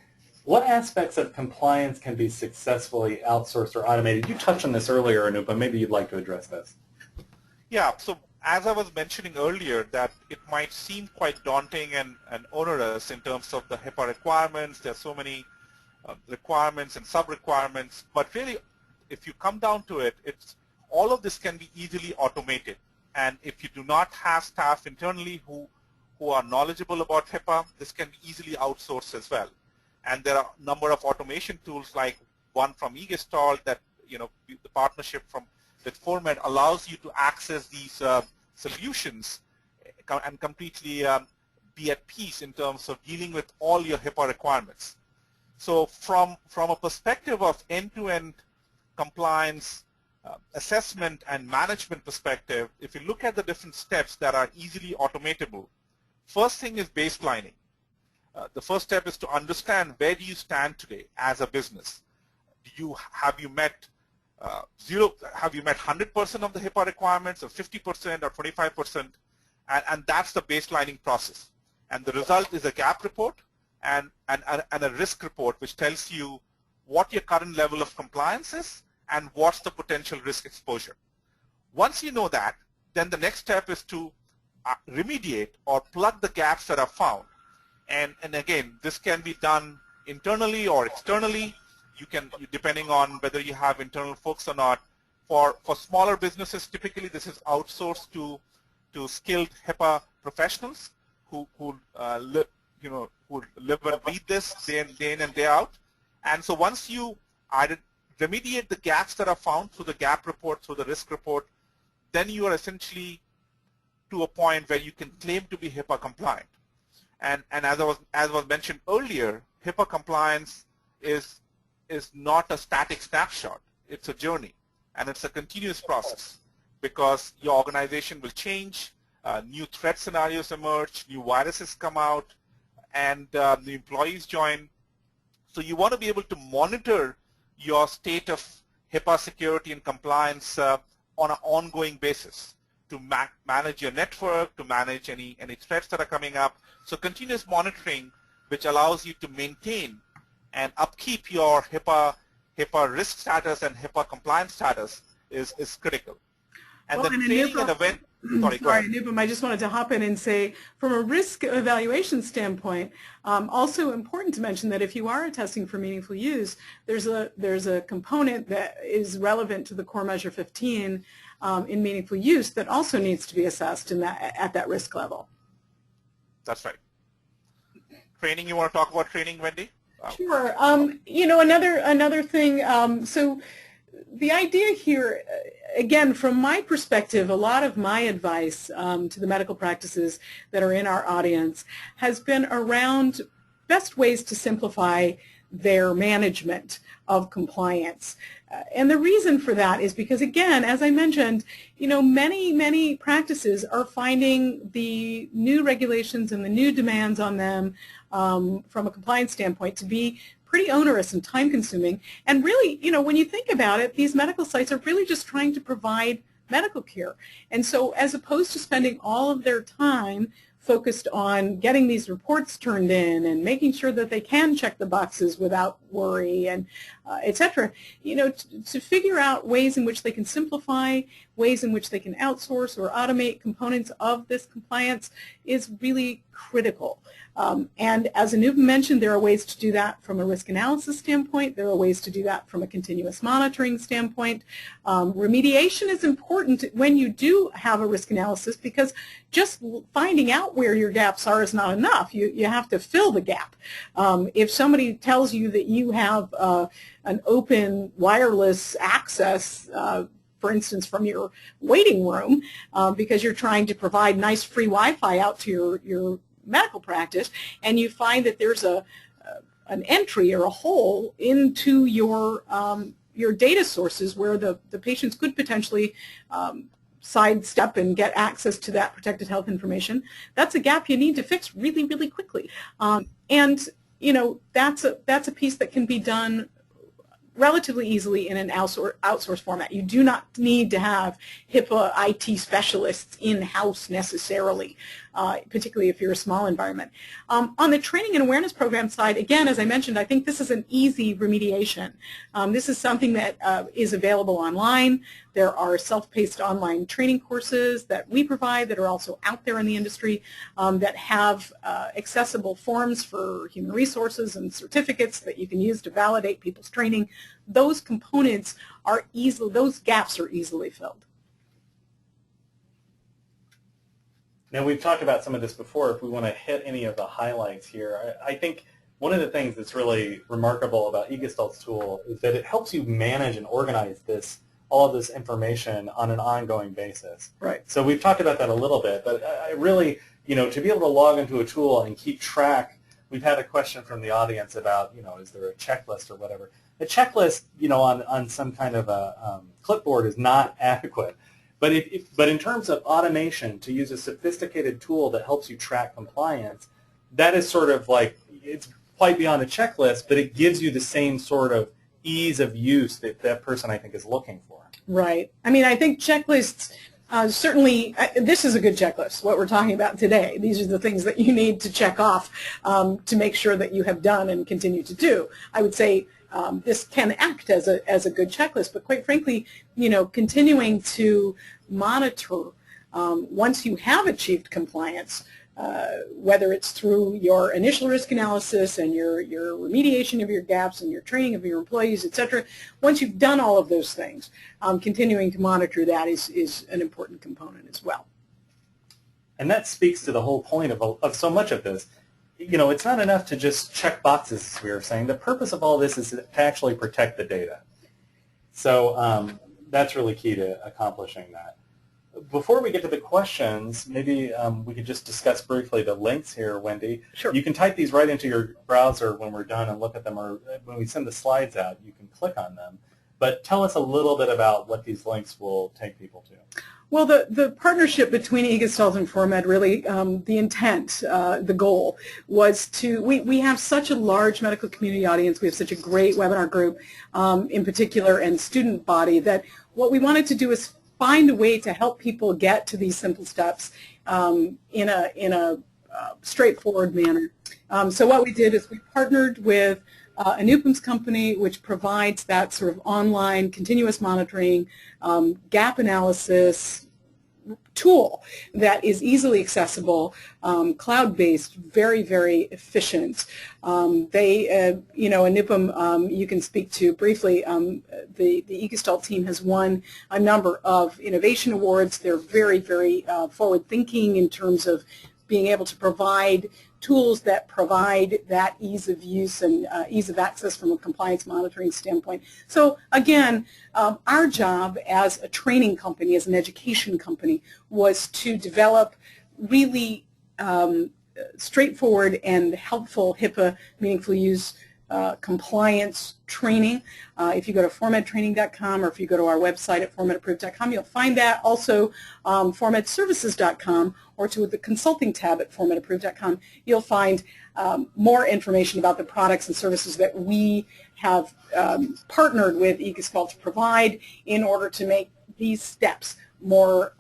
what aspects of compliance can be successfully outsourced or automated? You touched on this earlier, Anupam. Maybe you'd like to address this. Yeah, so as I was mentioning earlier, that it might seem quite daunting and onerous in terms of the HIPAA requirements. There's so many requirements and sub-requirements. But really, if you come down to it, all of this can be easily automated. And if you do not have staff internally who are knowledgeable about HIPAA, this can be easily outsourced as well. And there are a number of automation tools, like one from eGestalt that, the partnership with Formed allows you to access these solutions and completely be at peace in terms of dealing with all your HIPAA requirements. So from a perspective of end-to-end compliance, assessment and management perspective, if you look at the different steps that are easily automatable, first thing is baselining. The first step is to understand where do you stand today as a business. Have you met have you met 100% of the HIPAA requirements, or 50%, or 25%, and that's the baselining process. And the result is a gap report and a risk report, which tells you what your current level of compliance is and what's the potential risk exposure. Once you know that, then the next step is to remediate or plug the gaps that are found. And again, this can be done internally or externally. You can, depending on whether you have internal folks or not. For smaller businesses, typically this is outsourced to skilled HIPAA professionals who live and breathe this day in and day out. And so once you remediate the gaps that are found through the gap report, through the risk report, then you are essentially to a point where you can claim to be HIPAA compliant. And as was mentioned earlier, HIPAA compliance is not a static snapshot. It's a journey, and it's a continuous process because your organization will change, new threat scenarios emerge, new viruses come out, and the employees join. So you want to be able to monitor your state of HIPAA security and compliance on an ongoing basis to manage your network, to manage any threats that are coming up. So continuous monitoring, which allows you to maintain and upkeep your HIPAA risk status and HIPAA compliance status is critical. And then training and event. Sorry, Anupam, I just wanted to hop in and say, from a risk evaluation standpoint, also important to mention that if you are testing for meaningful use, there's a component that is relevant to the core measure 15 in meaningful use that also needs to be assessed at that risk level. That's right. Training, you want to talk about training, Wendy? Sure. Another thing, so the idea here, again, from my perspective, a lot of my advice to the medical practices that are in our audience has been around best ways to simplify their management of compliance. And the reason for that is because, again, as I mentioned, many practices are finding the new regulations and the new demands on them from a compliance standpoint to be pretty onerous and time-consuming. And really, when you think about it, these medical sites are really just trying to provide medical care. And so as opposed to spending all of their time focused on getting these reports turned in and making sure that they can check the boxes without worry and et cetera, to figure out ways in which they can simplify, ways in which they can outsource or automate components of this compliance is really critical. And as Anupam mentioned, there are ways to do that from a risk analysis standpoint. There are ways to do that from a continuous monitoring standpoint. Remediation is important when you do have a risk analysis because just finding out where your gaps are is not enough. You have to fill the gap. If somebody tells you that you have an open wireless access, for instance, from your waiting room, because you're trying to provide nice free Wi-Fi out to your medical practice, and you find that there's an entry or a hole into your data sources where the patients could potentially sidestep and get access to that protected health information, that's a gap you need to fix really, really quickly. And that's a piece that can be done relatively easily in an outsourced format. You do not need to have HIPAA IT specialists in-house necessarily, particularly if you're a small environment. On the training and awareness program side, again, as I mentioned, I think this is an easy remediation. This is something that is available online. There are self-paced online training courses that we provide that are also out there in the industry that have accessible forms for human resources and certificates that you can use to validate people's training. Those components are those gaps are easily filled. Now, we've talked about some of this before. If we want to hit any of the highlights here, I think one of the things that's really remarkable about eGestalt's tool is that it helps you manage and organize all of this information on an ongoing basis. Right. So we've talked about that a little bit, but I really, to be able to log into a tool and keep track, we've had a question from the audience about, is there a checklist or whatever. A checklist, on some kind of a clipboard is not adequate. But in terms of automation, to use a sophisticated tool that helps you track compliance, that is sort of like, it's quite beyond a checklist, but it gives you the same sort of ease of use that that person, I think, is looking for. Right. I mean, I think checklists, certainly, this is a good checklist, what we're talking about today. These are the things that you need to check off to make sure that you have done and continue to do. I would say this can act as a good checklist, but quite frankly, continuing to monitor once you have achieved compliance, whether it's through your initial risk analysis and your remediation of your gaps and your training of your employees, et cetera, once you've done all of those things, continuing to monitor that is an important component as well. And that speaks to the whole point of so much of this. It's not enough to just check boxes, as we were saying. The purpose of all this is to actually protect the data. So that's really key to accomplishing that. Before we get to the questions, maybe we could just discuss briefly the links here, Wendy. Sure. You can type these right into your browser when we're done and look at them, or when we send the slides out, you can click on them. But tell us a little bit about what these links will take people to. Well, the partnership between eGestalt and ForMed, really, the intent, the goal, was to, we have such a large medical community audience, we have such a great webinar group in particular, and student body, that what we wanted to do is find a way to help people get to these simple steps in a straightforward manner. So what we did is we partnered with Anupam's company, which provides that sort of online continuous monitoring, gap analysis tool that is easily accessible, cloud-based, very, very efficient. Anupam, you can speak to briefly, the eGestalt team has won a number of innovation awards. They're very, very forward-thinking in terms of being able to provide tools that provide that ease of use and ease of access from a compliance monitoring standpoint. So again, our job as a training company, as an education company, was to develop really straightforward and helpful HIPAA meaningful use compliance training. If you go to formedtraining.com or if you go to our website at formedapproved.com, you'll find that. Also, formedservices.com or to the consulting tab at formedapproved.com, you'll find more information about the products and services that we have partnered with eGestalt to provide in order to make these steps more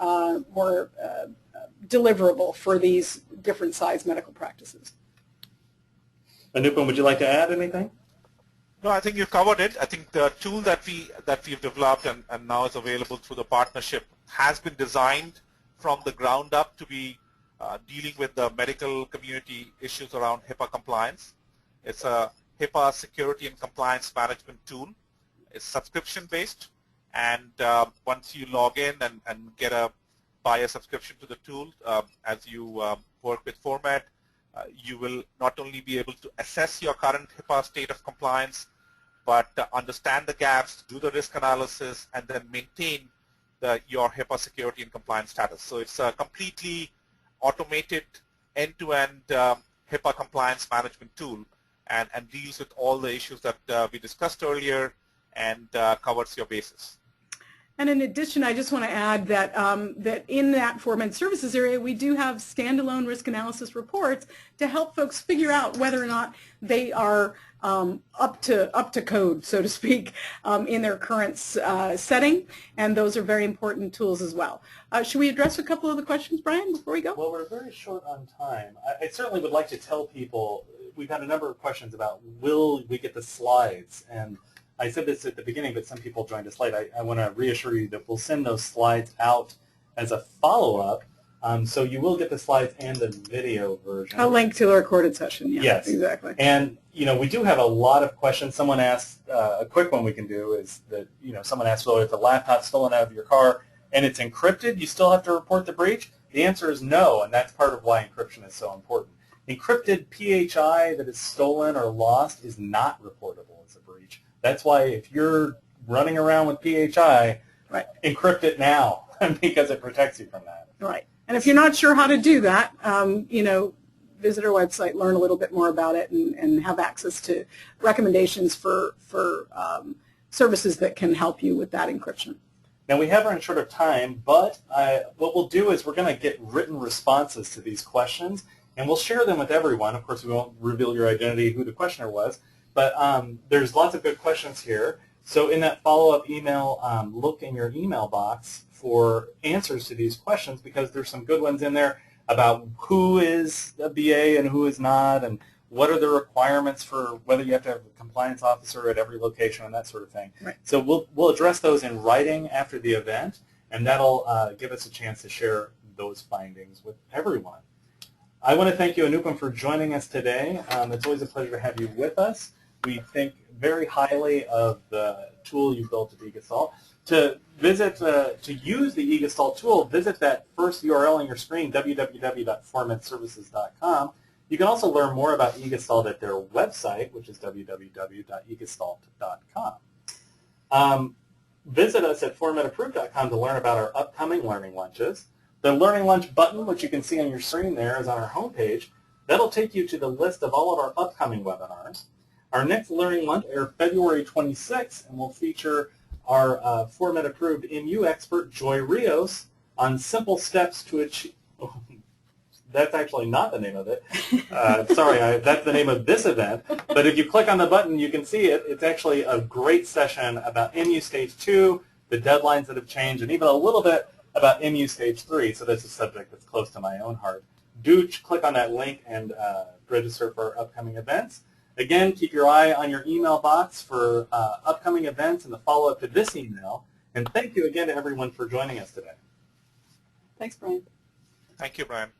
deliverable for these different size medical practices. Anupam, would you like to add anything? No, I think you covered it. I think the tool that we've developed and now is available through the partnership has been designed from the ground up to be dealing with the medical community issues around HIPAA compliance. It's a HIPAA security and compliance management tool. It's subscription-based, and once you log in and buy a subscription to the tool, as you work with ForMed, you will not only be able to assess your current HIPAA state of compliance, but understand the gaps, do the risk analysis, and then maintain your HIPAA security and compliance status. So it's a completely automated end-to-end HIPAA compliance management tool and deals with all the issues that we discussed earlier and covers your bases. And in addition, I just want to add that that in that ForMed services area, we do have standalone risk analysis reports to help folks figure out whether or not they are up to code, so to speak, in their current setting. And those are very important tools as well. Should we address a couple of the questions, Brian, before we go? Well, we're very short on time. I certainly would like to tell people, we've had a number of questions about will we get the slides, and I said this at the beginning, but some people joined us late. I want to reassure you that we'll send those slides out as a follow-up, so you will get the slides and the video version. A link to the recorded session, yeah, yes. Exactly. And, we do have a lot of questions. Someone asked, a quick one we can do is that, someone asked, well, if the laptop's stolen out of your car and it's encrypted, you still have to report the breach? The answer is no, and that's part of why encryption is so important. Encrypted PHI that is stolen or lost is not reportable as a breach. That's why if you're running around with PHI, right, encrypt it now because it protects you from that. Right. And if you're not sure how to do that, visit our website, learn a little bit more about it, and have access to recommendations for services that can help you with that encryption. Now, we have run short of time, but what we'll do is we're going to get written responses to these questions, and we'll share them with everyone. Of course, we won't reveal your identity, who the questioner was, But there's lots of good questions here. So in that follow-up email, look in your email box for answers to these questions, because there's some good ones in there about who is a BA and who is not, and what are the requirements for whether you have to have a compliance officer at every location and that sort of thing. Right. So we'll address those in writing after the event, and that'll give us a chance to share those findings with everyone. I want to thank you, Anupam, for joining us today. It's always a pleasure to have you with us. We think very highly of the tool you built at eGestalt. To use the eGestalt tool, visit that first URL on your screen, www.formatservices.com. You can also learn more about eGestalt at their website, which is www.egestalt.com. Visit us at formatapproved.com to learn about our upcoming learning lunches. The Learning Lunch button, which you can see on your screen there, is on our homepage. That'll take you to the list of all of our upcoming webinars. Our next Learning Lunch airs February 26th, and will feature our format-approved MU expert, Joy Rios, on simple steps to achieve... Oh, that's actually not the name of it. Sorry, that's the name of this event. But if you click on the button, you can see it. It's actually a great session about MU Stage 2, the deadlines that have changed, and even a little bit about MU Stage 3, so that's a subject that's close to my own heart. Do click on that link and register for our upcoming events. Again, keep your eye on your email box for upcoming events and the follow-up to this email. And thank you again to everyone for joining us today. Thanks, Brian. Thank you, Brian.